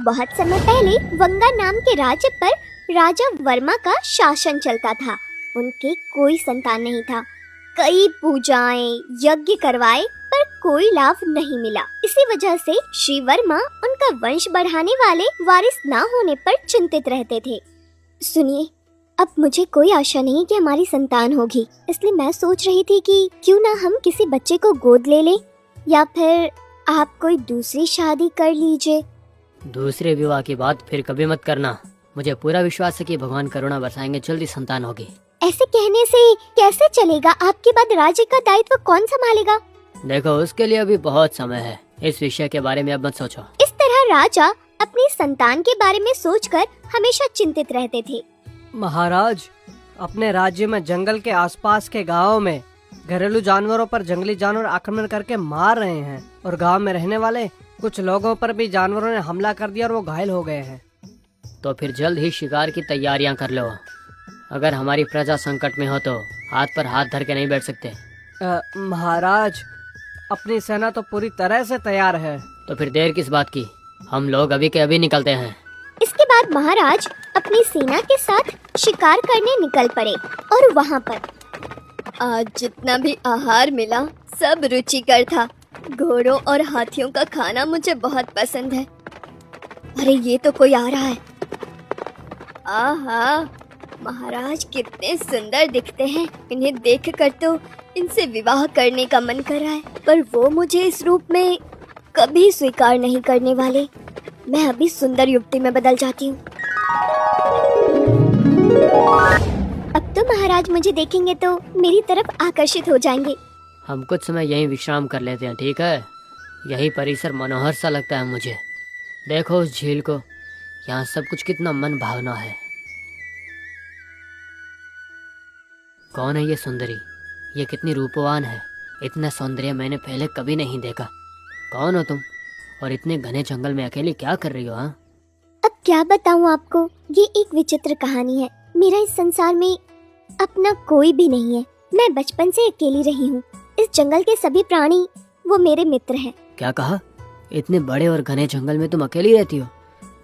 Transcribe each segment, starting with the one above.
बहुत समय पहले वंगा नाम के राज्य पर राजा वर्मा का शासन चलता था। उनके कोई संतान नहीं था। कई पूजाएं यज्ञ करवाए पर कोई लाभ नहीं मिला। इसी वजह से श्री वर्मा उनका वंश बढ़ाने वाले वारिस ना होने पर चिंतित रहते थे। सुनिए, अब मुझे कोई आशा नहीं कि हमारी संतान होगी, इसलिए मैं सोच रही थी कि क्यों ना हम किसी बच्चे को गोद ले लें, या फिर आप कोई दूसरी शादी कर लीजिए। दूसरे विवाह की बात फिर कभी मत करना। मुझे पूरा विश्वास है कि भगवान करुणा बरसाएंगे, जल्दी संतान होगी। ऐसे कहने से कैसे चलेगा? आपके बाद राज्य का दायित्व कौन संभालेगा? देखो, उसके लिए अभी बहुत समय है। इस विषय के बारे में अब मत सोचो। इस तरह राजा अपनी संतान के बारे में सोचकर हमेशा चिंतित रहते थे। महाराज, अपने राज्य में जंगल के आसपास के गांवों में घरेलू जानवरों पर जंगली जानवर आक्रमण करके मार रहे हैं और गांव में रहने वाले कुछ लोगों पर भी जानवरों ने हमला कर दिया और वो घायल हो गए हैं। तो फिर जल्द ही शिकार की तैयारियां कर लो। अगर हमारी प्रजा संकट में हो तो हाथ पर हाथ धर के नहीं बैठ सकते। महाराज, अपनी सेना तो पूरी तरह से तैयार है। तो फिर देर किस बात की? हम लोग अभी के अभी निकलते हैं। इसके बाद महाराज अपनी सेना के साथ शिकार करने निकल पड़े और वहाँ पर आज जितना भी आहार मिला सब रुचिकर था। घोड़ों और हाथियों का खाना मुझे बहुत पसंद है। अरे ये तो कोई आ रहा है। आहा, महाराज कितने सुंदर दिखते हैं। इन्हें देखकर तो इनसे विवाह करने का मन कर रहा है, पर वो मुझे इस रूप में कभी स्वीकार नहीं करने वाले। मैं अभी सुंदर युवती में बदल जाती हूँ। अब तो महाराज मुझे देखेंगे तो मेरी तरफ आकर्षित हो जाएंगे। हम कुछ समय यहीं विश्राम कर लेते हैं, ठीक है? यही परिसर मनोहर सा लगता है मुझे। देखो उस झील को, यहाँ सब कुछ कितना मन भावना है। कौन है ये सुंदरी? ये कितनी रूपवान है। इतना सौंदर्य मैंने पहले कभी नहीं देखा। कौन हो तुम और इतने घने जंगल में अकेली क्या कर रही हो? हाँ, अब क्या बताऊँ आपको, ये एक विचित्र कहानी है। मेरा इस संसार में अपना कोई भी नहीं है। मैं बचपन से अकेली रही हूँ। इस जंगल के सभी प्राणी वो मेरे मित्र हैं। क्या कहा? इतने बड़े और घने जंगल में तुम अकेली रहती हो?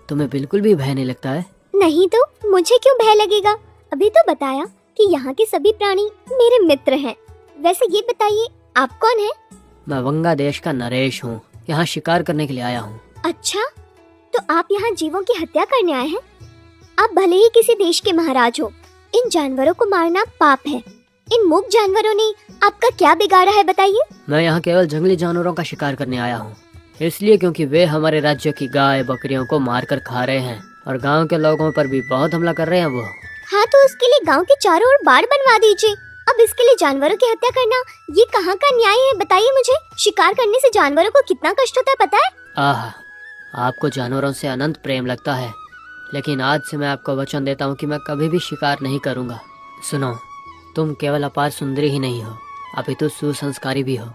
तुम्हें बिल्कुल भी भय नहीं लगता है? नहीं तो मुझे क्यों भय लगेगा? अभी तो बताया कि यहाँ के सभी प्राणी मेरे मित्र हैं। वैसे ये बताइए, आप कौन हैं? मैं वंगा देश का नरेश हूँ। यहाँ शिकार करने के लिए आया हूँ। अच्छा, तो आप यहाँ जीवों की हत्या करने आए हैं? आप भले ही किसी देश के महाराज हो, इन जानवरों को मारना पाप है। इन मूक जानवरों ने आपका क्या बिगाड़ा है, बताइए? मैं यहाँ केवल जंगली जानवरों का शिकार करने आया हूँ, इसलिए क्योंकि वे हमारे राज्य की गाय बकरियों को मारकर खा रहे हैं और गांव के लोगों पर भी बहुत हमला कर रहे हैं वो। हाँ, तो उसके लिए गांव के चारों ओर बाड़ बनवा दीजिए। अब इसके लिए जानवरों की हत्या करना ये कहाँ का न्याय है, बताइए मुझे। शिकार करने से जानवरों को कितना कष्ट होता है, पता है? आह, आपको जानवरों से अनंत प्रेम लगता है, लेकिन आज से मैं आपको वचन देता हूँ कि मैं कभी भी शिकार नहीं करूँगा। सुनो, तुम केवल अपार सुंदरी ही नहीं हो, अपितु सुसंस्कारी भी हो।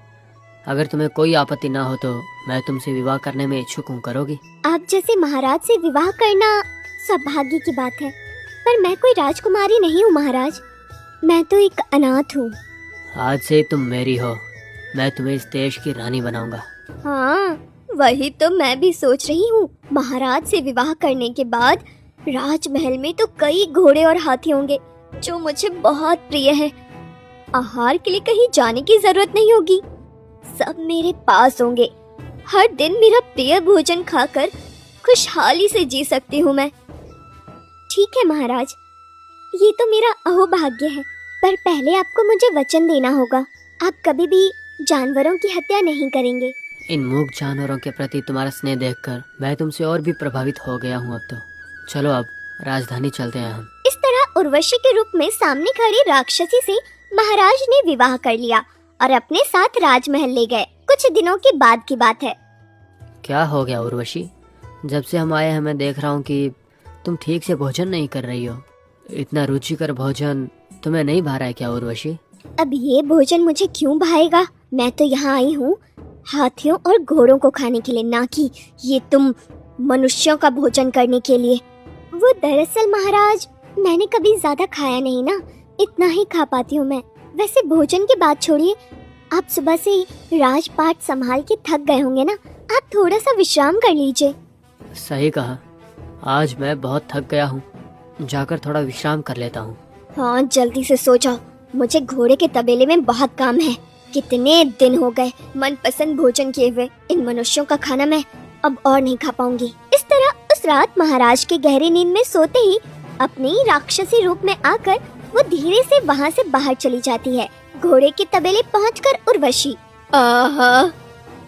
अगर तुम्हें कोई आपत्ति ना हो तो मैं तुमसे विवाह करने में इच्छुक हूँ। करोगी? आप जैसे महाराज से विवाह करना सौभाग्य की बात है, पर मैं कोई राजकुमारी नहीं हूँ महाराज। मैं तो एक अनाथ हूँ। आज से तुम मेरी हो। मैं तुम्हें इस देश की रानी बनाऊंगा। हाँ, वही तो मैं भी सोच रही हूँ। महाराज से विवाह करने के बाद राजमहल में तो कई घोड़े और हाथी होंगे जो मुझे बहुत प्रिय है। आहार के लिए कहीं जाने की जरूरत नहीं होगी, सब मेरे पास होंगे। हर दिन मेरा प्रिय भोजन खाकर खुशहाली से जी सकती हूँ मैं। ठीक है महाराज, ये तो मेरा अहोभाग्य है, पर पहले आपको मुझे वचन देना होगा। आप कभी भी जानवरों की हत्या नहीं करेंगे। इन मूक जानवरों के प्रति तुम्हारा स्नेह देखकर मैं तुमसे और भी प्रभावित हो गया हूँ। अब तो चलो, अब राजधानी चलते हैं हम। इस तरह उर्वशी के रूप में सामने खड़ी राक्षसी से महाराज ने विवाह कर लिया और अपने साथ राजमहल ले गए। कुछ दिनों के बाद की बात है। क्या हो गया उर्वशी? जब से हम आए हैं मैं देख रहा हूँ कि तुम ठीक से भोजन नहीं कर रही हो। इतना रुचिकर भोजन तुम्हें नहीं भा रहा है क्या उर्वशी? अब ये भोजन मुझे क्यों भाएगा? मैं तो यहाँ आई हूँ हाथियों और घोड़ों को खाने के लिए, ना कि ये तुम मनुष्यों का भोजन करने के लिए। वो दरअसल महाराज, मैंने कभी ज्यादा खाया नहीं ना, इतना ही खा पाती हूँ मैं। वैसे भोजन की बात छोड़िए, आप सुबह से राजपाट संभाल के थक गए होंगे ना, आप थोड़ा सा विश्राम कर लीजिए। सही कहा, आज मैं बहुत थक गया हूँ, जाकर थोड़ा विश्राम कर लेता हूँ। हाँ जल्दी से सो जाओ, मुझे घोड़े के तबेले में बहुत काम है। कितने दिन हो गए मनपसंद भोजन किए हुए, इन मनुष्यों का खाना मैं अब और नहीं खा पाऊंगी। इस तरह उस रात महाराज के गहरी नींद में सोते ही अपनी राक्षसी रूप में आकर वो धीरे से वहाँ से बाहर चली जाती है। घोड़े के तबेले पहुंचकर उर्वशी, आहा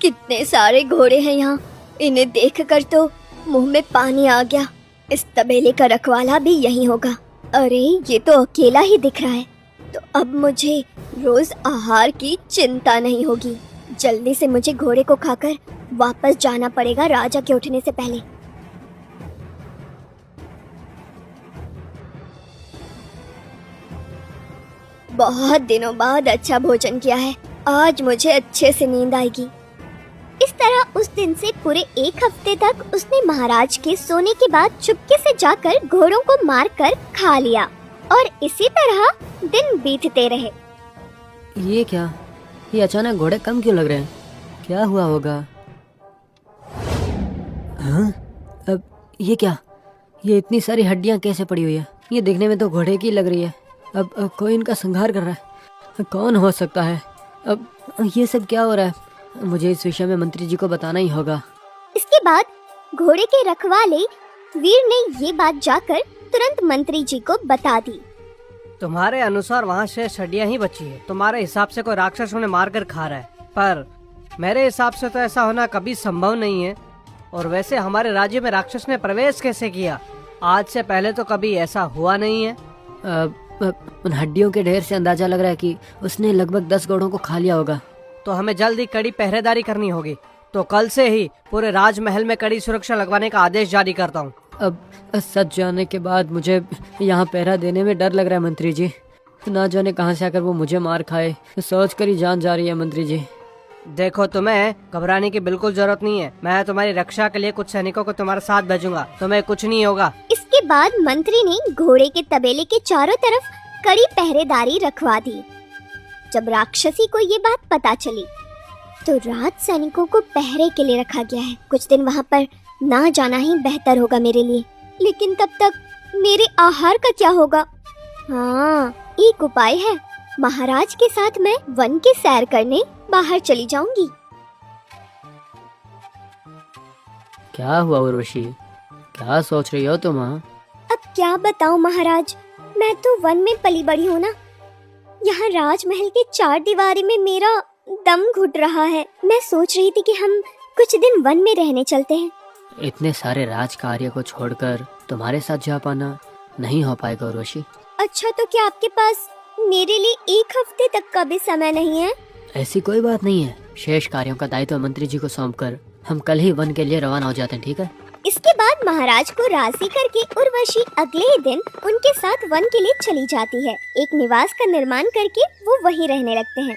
कितने सारे घोड़े हैं यहाँ, इन्हें देखकर तो मुंह में पानी आ गया। इस तबेले का रखवाला भी यही होगा। अरे ये तो अकेला ही दिख रहा है, तो अब मुझे रोज आहार की चिंता नहीं होगी। जल्दी से मुझे घोड़े को खाकर वापस जाना पड़ेगा राजा के उठने से पहले। बहुत दिनों बाद अच्छा भोजन किया है, आज मुझे अच्छे से नींद आएगी। इस तरह उस दिन से पूरे 1 हफ्ते तक उसने महाराज के सोने के बाद चुपके से जाकर घोड़ों को मारकर खा लिया और इसी तरह दिन बीतते रहे। ये क्या, ये अचानक घोड़े कम क्यों लग रहे हैं? क्या हुआ होगा? हाँ? अब ये क्या, ये इतनी सारी हड्डियां कैसे पड़ी हुई है? ये देखने में तो घोड़े की लग रही है। अब कोई इनका संहार कर रहा है, कौन हो सकता है? अब ये सब क्या हो रहा है? मुझे इस विषय में मंत्री जी को बताना ही होगा। इसके बाद घोड़े के रखवाले वीर ने ये बात जाकर तुरंत मंत्री जी को बता दी। तुम्हारे अनुसार वहाँ से हड्डियाँ ही बची है, तुम्हारे हिसाब से कोई राक्षस उन्हें मार कर खा रहा है, पर मेरे हिसाब से तो ऐसा होना कभी संभव नहीं है। और वैसे हमारे राज्य में राक्षस ने प्रवेश कैसे किया? आज से पहले तो कभी ऐसा हुआ नहीं है। उन हड्डियों के ढेर से अंदाजा लग रहा है कि उसने लगभग 10 घोड़ों को खा लिया होगा। तो हमें जल्दी कड़ी पहरेदारी करनी होगी। तो कल से ही पूरे राजमहल में कड़ी सुरक्षा लगवाने का आदेश जारी करता हूँ। अब सच जानने के बाद मुझे यहाँ पहरा देने में डर लग रहा है मंत्री जी। ना जाने कहाँ से आकर वो मुझे मार खाए, सोच कर ही जान जा रही है मंत्री जी। देखो, तुम्हें घबराने की बिल्कुल जरूरत नहीं है। मैं तुम्हारी रक्षा के लिए कुछ सैनिकों को तुम्हारे साथ भेजूंगा, तुम्हें कुछ नहीं होगा। इसके बाद मंत्री ने घोड़े के तबेले के चारों तरफ कड़ी पहरेदारी रखवा दी। जब राक्षसी को ये बात पता चली तो राज सैनिकों को पहरे के लिए रखा गया है। कुछ दिन वहाँ पर ना जाना ही बेहतर होगा मेरे लिए। लेकिन तब तक मेरे आहार का क्या होगा? हाँ, एक उपाय है। महाराज के साथ मैं वन की सैर करने बाहर चली जाऊंगी। क्या हुआ उर्वशी, क्या सोच रही हो तुम? अब क्या बताऊं महाराज, मैं तो वन में पली बड़ी हूँ ना। यहाँ राजमहल के 4 दीवारी में मेरा दम घुट रहा है। मैं सोच रही थी कि हम कुछ दिन वन में रहने चलते हैं। इतने सारे राज कार्य को छोड़कर तुम्हारे साथ जा पाना नहीं हो पाएगा उर्वशी। अच्छा, तो क्या आपके पास मेरे लिए 1 हफ्ते तक का भी समय नहीं है? ऐसी कोई बात नहीं है। शेष कार्यों का दायित्व मंत्री जी को सौंपकर हम कल ही वन के लिए रवाना हो जाते हैं, ठीक है? इसके बाद महाराज को राजी करके उर्वशी अगले ही दिन उनके साथ वन के लिए चली जाती है। एक निवास का निर्माण करके वो वहीं रहने लगते हैं।